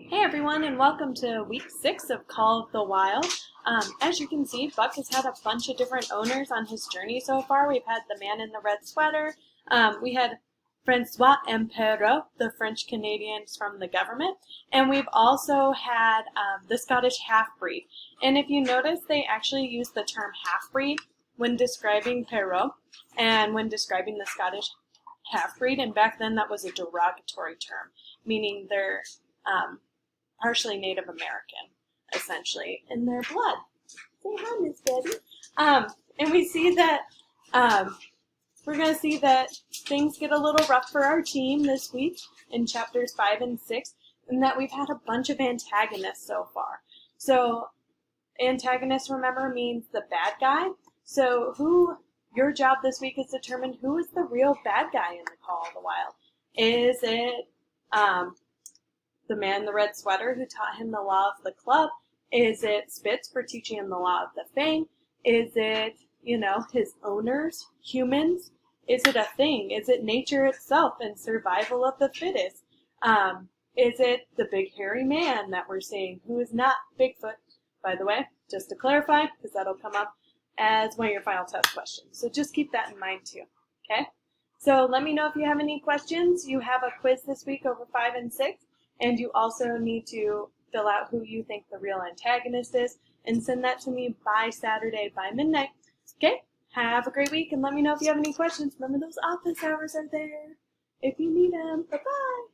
Hey everyone, and welcome to week 6 of Call of the Wild. As you can see, Buck has had a bunch of different owners on his journey so far. We've had the man in the red sweater, we had Francois Impero, the French Canadians from the government, and we've also had the Scottish half-breed. And if you notice, they actually use the term half-breed when describing Perrault and when describing the Scottish half-breed, and back then that was a derogatory term, meaning they're partially Native American, essentially, in their blood. Say hi, Miss Betty. And we see that we're going to see that things get a little rough for our team this week in chapters 5 and 6, and that we've had a bunch of antagonists so far. So, antagonist, remember, means the bad guy. So, your job this week is to determine who is the real bad guy in the Call of the Wild. Is it the man in the red sweater who taught him the law of the club? Is it Spitz for teaching him the law of the fang? Is it, his owners, humans? Is it a thing? Is it nature itself and survival of the fittest? Is it the big hairy man that we're seeing, who is not Bigfoot, by the way, just to clarify, because that'll come up as one of your final test questions. So just keep that in mind too, okay? So let me know if you have any questions. You have a quiz this week over 5 and 6. And you also need to fill out who you think the real antagonist is and send that to me by Saturday by midnight. Okay? Have a great week and let me know if you have any questions. Remember, those office hours are there if you need them. Bye-bye.